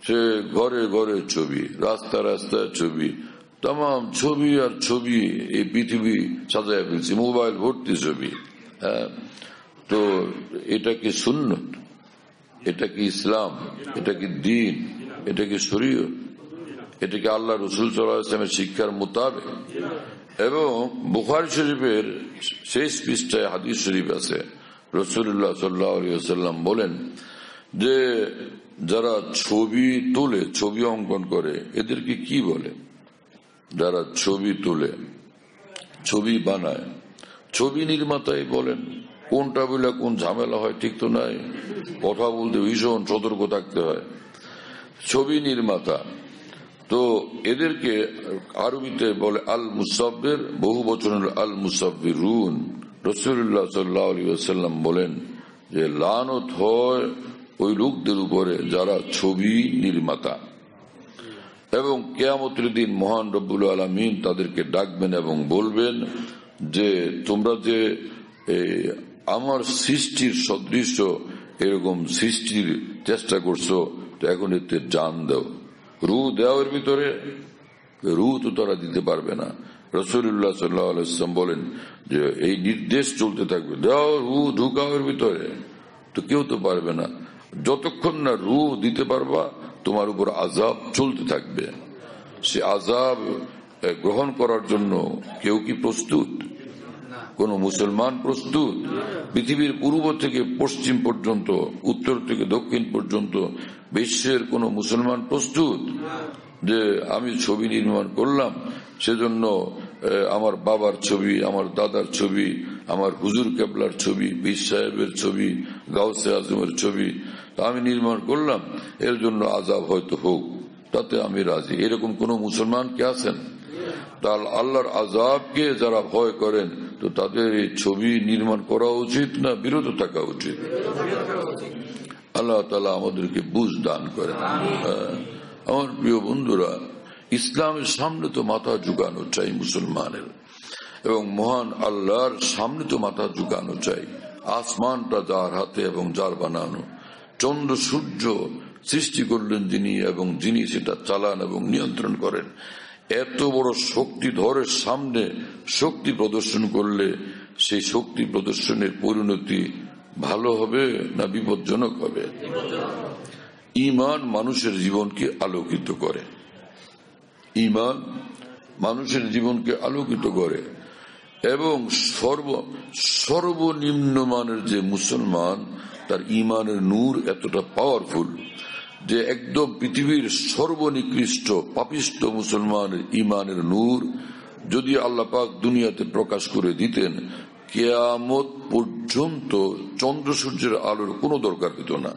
সে ঘরে ঘরে ছবি, রাস্তা রাস্তায় ছবি, তাম ছবি আর ছবি, এই পৃথিবী সাজায় ফেলছি, মোবাইল ভর্তি ছবি। হ্যাঁ, তো এটা কি সুন্নত? এটা কি ইসলাম? এটা কি দ্বীন? এটা কি শরীয়ত? এটা কি আল্লাহ রাসূল সাল্লাল্লাহু আলাইহি ওয়াসাল্লামের শিক্ষার মোতাবেক? এবং বুখারী শরীফের শেষ পৃষ্ঠায় হাদিস শরীফ আছে, রাসূলুল্লাহ সাল্লাল্লাহু আলাইহি ওয়াসাল্লাম বলেন যে যারা ছবি তোলে, ছবি অঙ্কন করে, এদেরকে কি বলে? যারা ছবি তোলে, ছবি বানায়, ছবি নির্মাতাই বলেন। কোনটা বলে কোন ঝামেলা হয় ঠিক তো নাই, কথা বলতে ভীষণ সতর্ক থাকতে হয়। ছবি নির্মাতা, তো এদেরকে আরবিতে বলে আল মুসাব্বির, বহু বচনের আল মুসাব্বিরুন। রাসূলুল্লাহ সাল্লাল্লাহু আলাইহি ওয়াসাল্লাম বলেন যে লানত হয় ওই লোকদের উপরে যারা ছবি নির্মাতা, এবং কিয়ামতের দিন মহান রব্বুল আলামিন তাদেরকে ডাকবেন এবং বলবেন যে তোমরা যে আমার সৃষ্টির সদৃশ্য এরকম সৃষ্টির চেষ্টা করছো, তো এখন এতে জান দাও। রু দেওয়ার ভিতরে রু তো তারা দিতে পারবে না। রাসূলুল্লাহ সাল্লাল্লাহু আলাইহি ওয়াসাল্লাম বলেন যে এই নির্দেশ চলতে থাকবে, দাও রু ঢুকাওয়ার ভিতরে, তো কেউ তো পারবে না। যতক্ষণ না রু দিতে পারবা তোমার উপর আযাব চলতে থাকবে। সে আযাব গ্রহণ করার জন্য কেউ কি প্রস্তুত? কোন মুসলমান প্রস্তুত? পৃথিবীর পূর্ব থেকে পশ্চিম পর্যন্ত, উত্তর থেকে দক্ষিণ পর্যন্ত বিশ্বের কোন মুসলমান প্রস্তুত যে আমি ছবি নির্মাণ করলাম, সেজন্য আমার বাবার ছবি, আমার দাদার ছবি, আমার হুজুর কেবলার ছবি, পীর সাহেবের ছবি, গাউসে আজমের ছবি আমি নির্মাণ করলাম, এর জন্য আযাব হয়তো হোক, তাতে আমি রাজি? এরকম কোন মুসলমান কে আছেন? তাহলে আল্লাহর আযাবকে যারা ভয় করেন, তো তাদের এই ছবি নির্মাণ করা উচিত না বিরত থাকা উচিত? আল্লাহ তাআলা আমাদেরকে বুঝ দান করেন। আমার প্রিয় বন্ধুরা, ইসলামের সামনে তো মাথা ঝুঁকানো চাই মুসলমানের, এবং মহান আল্লাহর সামনে তো মাথা ঝুঁকানো চাই। আসমানটা যার হাতে এবং যার বানানো, চন্দ্র সূর্য সৃষ্টি করলেন যিনি, এবং যিনি সেটা চালান এবং নিয়ন্ত্রণ করেন, এত বড় শক্তিধরের সামনে শক্তি প্রদর্শন করলে সেই শক্তি প্রদর্শনের পরিণতি ভালো হবে না বিপজ্জনক হবে? ঈমান মানুষের জীবনকে আলোকিত করে, ঈমান মানুষের জীবনকে আলোকিত করে, এবং সর্বনিম্ন মানের যে মুসলমান, তার ঈমানের নূর এতটা পাওয়ারফুল যে একদম পৃথিবীর সর্বনিকৃষ্ট পাপিষ্ট মুসলমানের ঈমানের নূর যদি আল্লাহ পাক দুনিয়াতে প্রকাশ করে দিতেন, কিয়ামত পর্যন্ত চন্দ্র সূর্যের আলোর কোনো দরকার হতো না।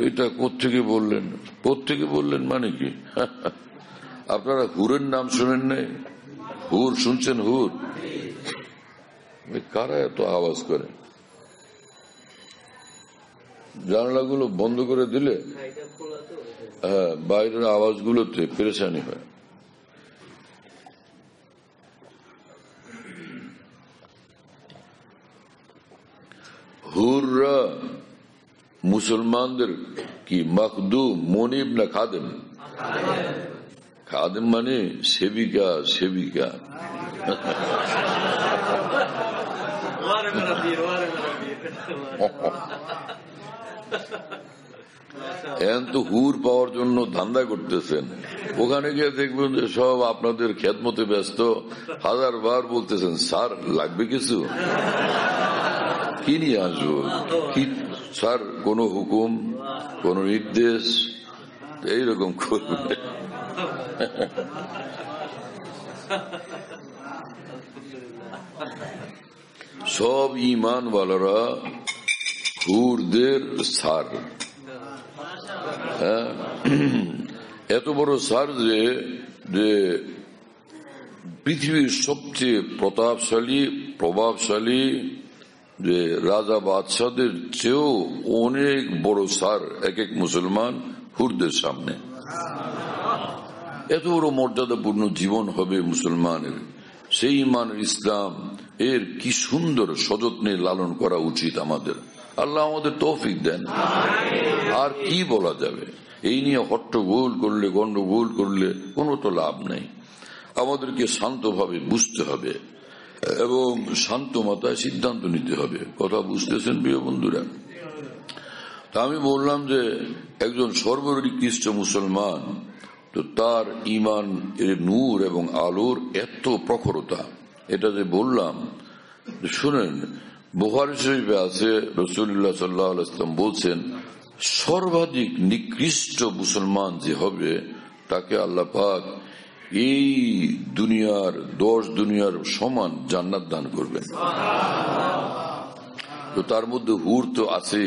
এটা কোত্থেকে বললেন? কোত্থেকে বললেন মানে কি? আপনারা হুরের নাম শুনেন নাই? হুর শুনছেন? হুর কারা এত আওয়াজ করে? জানলাগুলো বন্ধ করে দিলে হ্যাঁ, বাইরের আওয়াজগুলোতে পেরেশানি হয়। হুররা মুসলমানদের কি মখদুম, মনিব না খাদেম? খাদেম মানে সেবিকা, সেবিকা। এখন তো হুর পাওয়ার জন্য ধান্দা করতেছেন, ওখানে গিয়ে দেখবেন যে সব আপনাদের খেদমতে ব্যস্ত, 1000 বার বলতেছেন স্যার লাগবে কিছু, কি নিয়ে আসবো, কি স্যার, কোন হুকুম, কোন নির্দেশ, এইরকম করবে। সব ঈমানওয়ালারা হুরদের সার। এত বড় সার যে পৃথিবীর সবচেয়ে প্রভাবশালী যে রাজা বাদশাদের চেয়েও অনেক বড় সার এক এক মুসলমান হুরদের সামনে। এত বড় মর্যাদাপূর্ণ জীবন হবে মুসলমানের, সেই ঈমানের ইসলাম এর কি সুন্দর সযত্নে লালন করা উচিত আমাদের। আল্লাহ আমাদের তৌফিক দেন। আর কি বলা যাবে, এই নিয়ে হট্টগোল করলে, গন্ডগোল করলে কোনো তো লাভ নেই। আমাদেরকে শান্তভাবে বুঝতে হবে এবং শান্ত মাথায় সিদ্ধান্ত নিতে হবে। কথা বুঝতেছেন প্রিয় বন্ধুরা? তা আমি বললাম যে একজন সর্বনিকৃষ্ট মুসলমান, তো তার ঈমান এর নূর এবং আলোর এত প্রখরতা, এটা যে বললাম, শুনেন বুখারী শরীফে আছে রাসূলুল্লাহ সাল্লাল্লাহু আলাইহি ওয়াসাল্লাম বলছেন, সর্বাধিক নিকৃষ্ট মুসলমান যে হবে তাকে আল্লাহ পাক এই দুনিয়ার 10 দুনিয়ার সমান জান্নাত দান করবেন। তো তার মধ্যে হুর তো আছে,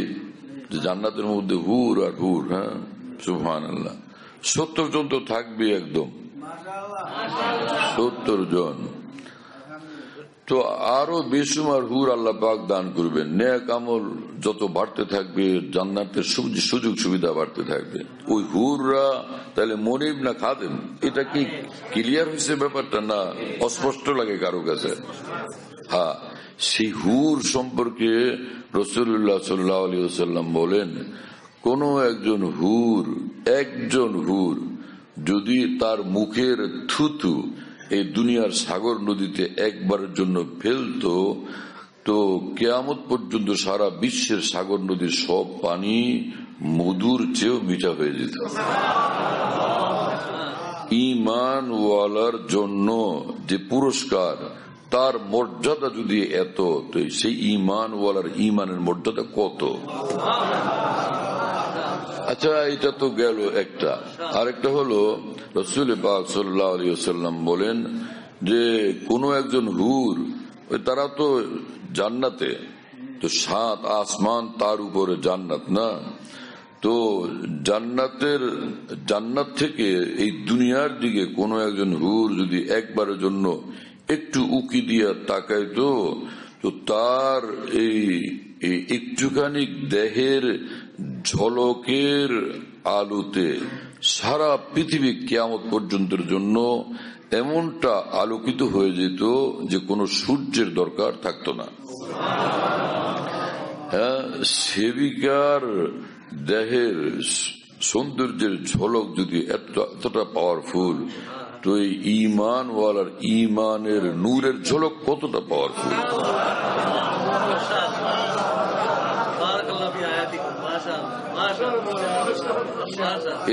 যে জান্নাতের মধ্যে হুর আর হুর। হ্যাঁ, সুবহানাল্লাহ। 70 জন তো থাকবে, একদম 70 জন। তো আরো বেশুমার হুর আল্লাহ পাক দান করবেন। নেক আমল যত বাড়তে থাকবে, জান্নাতের সুযোগ সুবিধা বাড়তে থাকবে। ওই হুররা তাহলে মনিব না খাদেম, এটা কি ক্লিয়ার হয়েছে ব্যাপারটা, না অস্পষ্ট লাগে কারো কাছে? হ্যাঁ, সেই হুর সম্পর্কে রাসূলুল্লাহ সাল্লাল্লাহু আলাইহি ওয়াসাল্লাম বলেন, কোন একজন হুর যদি তার মুখের থুতু এই দুনিয়ার সাগর নদীতে একবারের জন্য ফেলতো, তো কিয়ামত পর্যন্ত সারা বিশ্বের সাগর নদীর সব পানি মধুর চেয়েও মিঠা হয়ে যেত। ঈমানওয়ালার জন্য যে পুরস্কার, তার মর্যাদা যদি এত, তো সেই ঈমানওয়ালার ঈমানের মর্যাদা কত? আচ্ছা, এটা তো গেল একটা। আরেকটা হলো রাসূল পাক সাল্লাল্লাহু আলাইহি ওয়াসাল্লাম বলেন যে কোন একজন হুর, তারা তো জান্নাতে, তো 7 আসমান তার উপরে জান্নাত না, তো জান্নাত থেকে এই দুনিয়ার দিকে কোন একজন হুর যদি একবারের জন্য একটু উকি দিয়ে তাকাইতো, তো তার এই একটুখানি দেহের ঝলকের আলোতে সারা পৃথিবী কিয়ামত পর্যন্তের জন্য এমনটা আলোকিত হয়ে যেত যে কোনো সূর্যের দরকার থাকতো না। হ্যাঁ, সেবিকার দেহের সৌন্দর্যের ঝলক যদি এতটা পাওয়ারফুল, তো এই ঈমানওয়ালার ঈমানের নূরের ঝলক কতটা পাওয়ারফুল।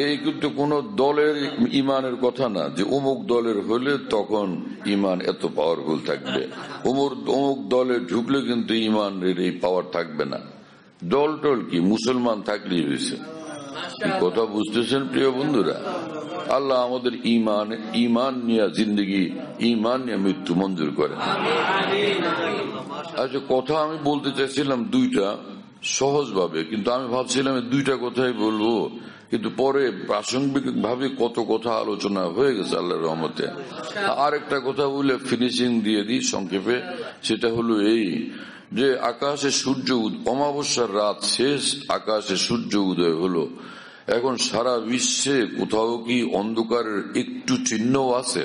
এই কিন্তু কোন দলের ঈমানের কথা না যে অমুক দলের হলে তখন ঈমান এত পাওয়ারফুল থাকবে, অমুক দলে ঢুকলে কিন্তু ঈমানের এই পাওয়ার থাকবে না। দল টল কি, মুসলমান থাকলেই হয়েছে। কথা বুঝতেছেন প্রিয় বন্ধুরা? আল্লাহ আমাদের ঈমান নিয়ে জিন্দগি, ঈমান নিয়ে মৃত্যু মঞ্জুর করেন। আচ্ছা, কথা আমি বলতে চাইছিলাম দুইটা সহজ ভাবে, কিন্তু আমি ভাবছিলাম দুইটা কথাই বলবো, কিন্তু পরে প্রাসঙ্গিক ভাবে কত কথা আলোচনা হয়ে গেছে আল্লাহর রহমতে। আরেকটা কথা বলে ফিনিশিং দিয়ে দিই সংক্ষেপে, সেটা হলো এই যে আকাশে সূর্য অমাবস্যার রাত শেষ, আকাশে সূর্য উদয় হলো। এখন সারা বিশ্বে কোথাও কি অন্ধকারের একটু চিহ্ন আছে?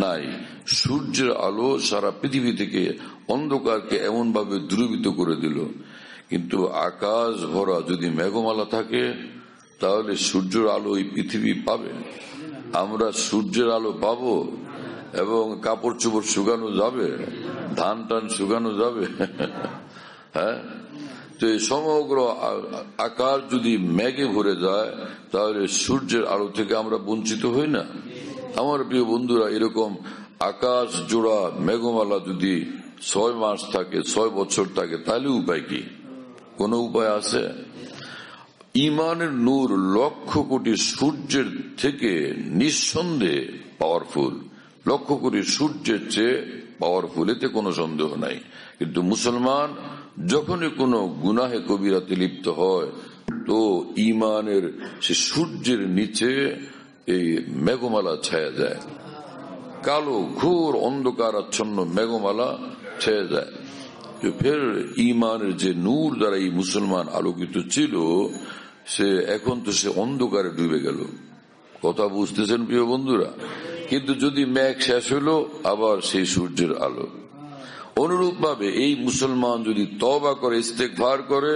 নাই। সূর্যের আলো সারা পৃথিবী থেকে অন্ধকারকে এমন ভাবে দূরীভূত করে দিল। কিন্তু আকাশ ভরা যদি মেঘমালা থাকে, তাহলে সূর্যের আলো এই পৃথিবী পাবে? আমরা সূর্যের আলো পাবো এবং কাপড় চোপড় শুকানো যাবে, ধান টান শুকানো যাবে? হ্যাঁ, তো সমগ্র আকাশ যদি মেঘে ভরে যায়, তাহলে সূর্যের আলো থেকে আমরা বঞ্চিত হই না? আমার প্রিয় বন্ধুরা, এরকম আকাশ জোড়া মেঘমালা যদি 6 মাস থাকে, 6 বছর থাকে, তাহলে উপায় কি? কোন উপায় আছে? ঈমানের নূর লক্ষ কোটি সূর্যের থেকে নিঃসন্দেহে পাওয়ারফুল, লক্ষ্য করি সূর্যের চেয়ে পাওয়ারফুল, এতে কোনো সন্দেহ নাই। কিন্তু মুসলমান যখনই কোনো গুনাহে কবিরাতে লিপ্ত হয় তো ইমানের সে সূর্যের নিচে এই মেঘমালা ছায়া যায়, কালো ঘোর অন্ধকার আচ্ছন্ন মেঘমালা ছেয়ে যায়। ফের ইমানের যে নূর দ্বারা এই মুসলমান আলোকিত ছিল, সে এখন তো সে অন্ধকারে ডুবে গেল। কথা বুঝতেছেন প্রিয় বন্ধুরা? কিন্তু যদি মেঘ শেষ হলো, আবার সেই সূর্যের আলো। অনুরূপ ভাবে এই মুসলমান যদি তওবা করে, ইস্তেগফার করে,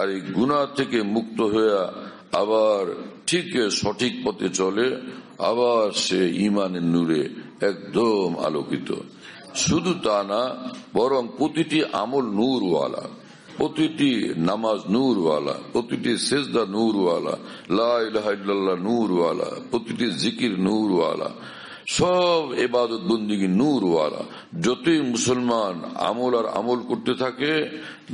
আর এই গুনাহ থেকে মুক্ত হয়ে আবার ঠিক সঠিক পথে চলে, আবার সে ইমানের নূরে একদম আলোকিত। শুধু তা না, বরং প্রতিটি আমল নূরওয়ালা, প্রতিটি নামাজ নূরওয়ালা, প্রতিটি সেজদা নূরওয়ালা, লা ইলাহা ইল্লাল্লাহ নূরওয়ালা, প্রতিটি জিকির নূরওয়ালা, সব ইবাদত বন্দেগী নূরওয়ালা। যতই মুসলমান আমল আর আমল করতে থাকে,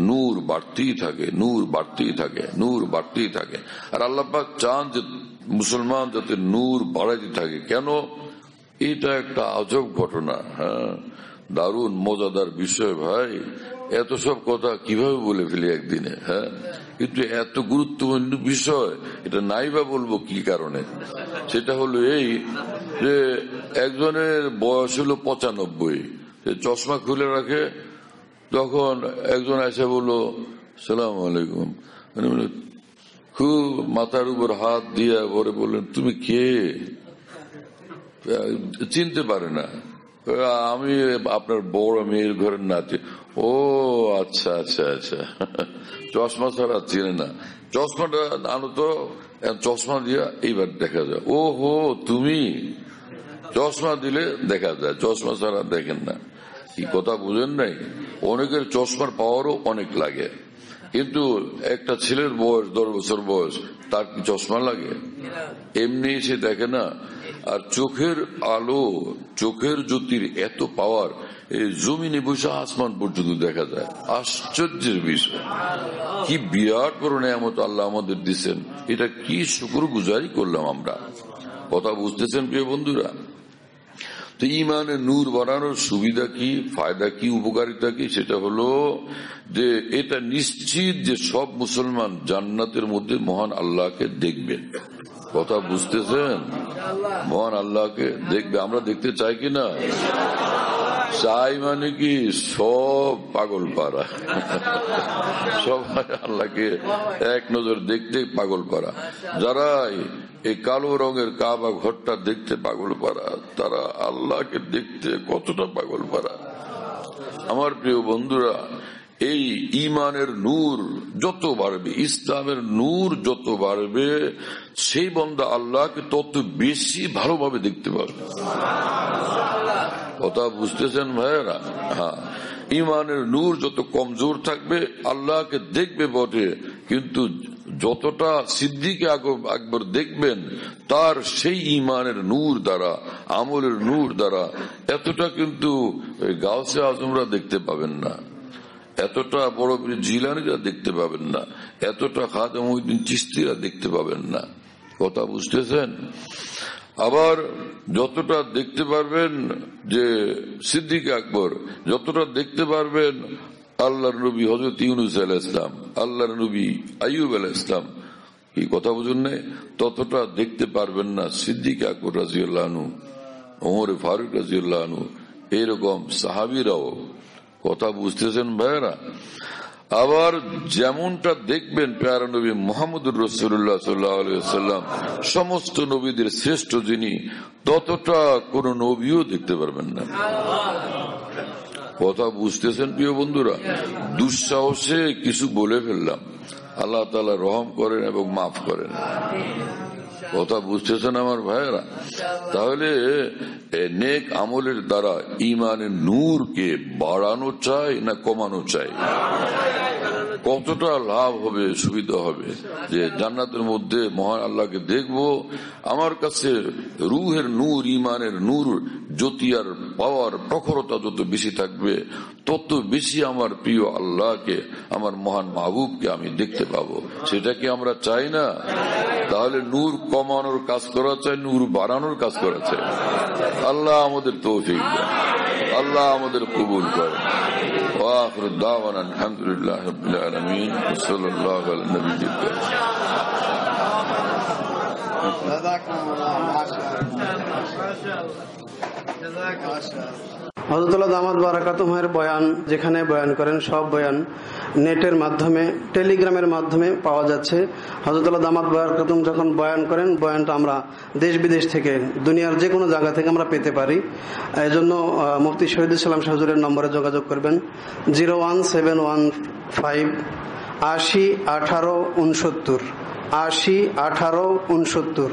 নূর বাড়তেই থাকে, নূর বাড়তেই থাকে, নূর বাড়তেই থাকে। আর আল্লাহ পাক চান যে মুসলমান যাতে নূর বাড়াইতে থাকে। কেন? এটা একটা আজব ঘটনা। হ্যাঁ, দারুণ মজাদার বিষয় ভাই। এত সব কথা কিভাবে বলে ফেলি একদিনে। হ্যাঁ, কিন্তু এত গুরুত্বপূর্ণ বিষয়, এটা নাই বা বলবো কি কারণে। সেটা হলো এই যে একজনের বয়স হলো 95, চশমা খুলে রাখে। তখন একজন এসে বললো সালাম আলাইকুম, খুব মাথার উপর হাত দিয়ে পরে বললেন তুমি কে? চিনতে পারে না। আমি আপনার বড় মেয়ের ঘরের নাতি। ও আচ্ছা আচ্ছা আচ্ছা, চশমা ছাড়া চিনে না। চশমাটা আনো তো, চশমা দিয়া এইবার দেখা যায়। ও হো তুমি, চশমা দিলে দেখা যায়, চশমা ছাড়া দেখেন না। কি কথা বুঝেন নাই? অনেকের চশমার পাওয়ারও অনেক লাগে, কিন্তু একটা ছেলের বয়স 10 বছর বয়স, তার কি চশমা লাগে? এমনি সে দেখে না। আর চোখের আলো, চোখের জ্যোতির এত পাওয়ার, এই জমিনে বসে আসমান পর্যন্ত দেখা যায়। আশ্চর্যের বিষয়। কি বিরাট বড় নেয়ামত আল্লাহ আমাদের দিচ্ছেন, এটা কি শুকরগুজারি করলাম আমরা। কথা বুঝতেছেন প্রিয় বন্ধুরা? তো ইমানের নূর বাড়ানোর সুবিধা কি, ফায়দা কি, উপকারিতা কি? সেটা হলো যে এটা নিশ্চিত যে সব মুসলমান জান্নাতের মধ্যে মহান আল্লাহকে দেখবেন। কথা বুঝতেছেন? মহান আল্লাহকে দেখবে। আমরা দেখতে চাই কিনা? চাই মানে কি, সব পাগল পাড়া, সবাই আল্লাহকে এক নজর দেখতে পাগল পাড়া। যারা এই কালো রঙের কাবা ঘরটা দেখতে পাগল পাড়া, তারা আল্লাহকে দেখতে কতটা পাগল পাড়া। আমার প্রিয় বন্ধুরা, এই ইমানের নূর যত বাড়বে, ইসলামের নূর যত বাড়বে, সেই বান্দা আল্লাহকে তত বেশি ভালোভাবে দেখতে পারবে। কথা বুঝতেছেন ভাইয়েরা? হ্যাঁ, ইমানের নূর যত কমজোর থাকবে, আল্লাহকে দেখবে বটে, কিন্তু যতটা সিদ্দিক আকবর দেখবেন, তার সেই ইমানের নূর দ্বারা, আমলের নূর দ্বারা এতটা কিন্তু গাউসে আজমরা দেখতে পাবেন না, এতটা বড় জিলানিরা দেখতে পাবেন না, এতটা খাজা মঈনুদ্দিন চিশতিরা দেখতে পাবেন না। কথা বুঝতেছেন? আবার যতটা দেখতে পারবেন যে সিদ্দিক আকবর, যতটা দেখতে পারবেন আল্লাহর নবী হযরত ইউনূস আলাইহিস সালাম, আল্লাহর নবী আইয়ুব আলাইহিস সালাম, এই কথা বুঝুন না, ততটা দেখতে পারবেন না সিদ্দিক আকবর রাদিয়াল্লাহু আনহু, ওমর ফারুক রাদিয়াল্লাহু আনহু, এরকম সাহাবীরাও। কথা বুঝতেছেন ভাইরা? আবার যেমনটা দেখবেন প্যারা নবী মুহাম্মদুর রাসূলুল্লাহ সাল্লাল্লাহু আলাইহি ওয়াসাল্লাম, সমস্ত নবীদের শ্রেষ্ঠ যিনি, ততটা কোন নবীও দেখতে পারবেন না। কথা বুঝতেছেন প্রিয় বন্ধুরা? দুঃসাহসে কিছু বলে ফেললাম, আল্লাহ তাআলা রহম করেন এবং মাফ করেন। কথা বুঝতেছেন আমার ভাইয়েরা? তাহলে নেক আমলের দ্বারা ইমানের নূরকে বাড়ানো চাই না কমানো চাই? কতটা লাভ হবে, সুবিধা হবে যে জান্নাতের মধ্যে মহান আল্লাহকে দেখব। আমার কাছে রূহের নূর, ইমানের নূর, জ্যোতি আর পাওয়ার প্রখরতা যত বেশি থাকবে, তত বেশি আমার প্রিয় আল্লাহকে, আমার মহান মাহবুবকে আমি দেখতে পাবো। সেটা কি আমরা চাই না? তাহলে নূর কমানোর কাজ করা চাই, নূর বাড়ানোর কাজ করা চাই। আল্লাহ আমাদের তৌফিক দেন, আল্লাহ আমাদের কবুল করেন। وآخر دعوانا الحمد لله رب العالمين وصلى الله على النبي الكريم. হযরতুল্লাহ দামাত বারাকাতুহুর বয়ান যেখানে বয়ান করেন সব বয়ান নেটের মাধ্যমে, টেলিগ্রামের মাধ্যমে পাওয়া যাচ্ছে। হযরতুল্লাহ দামাত বারাকাতুহু যখন বয়ান করেন, বয়ানটা আমরা দেশ বিদেশ থেকে, দুনিয়ার যে কোনো জায়গা থেকে আমরা পেতে পারি। এই জন্য মুফতি শহীদুল ইসলাম শাহ হুজুরের নম্বরে যোগাযোগ করবেন 01715 80 18 69 80 18 69।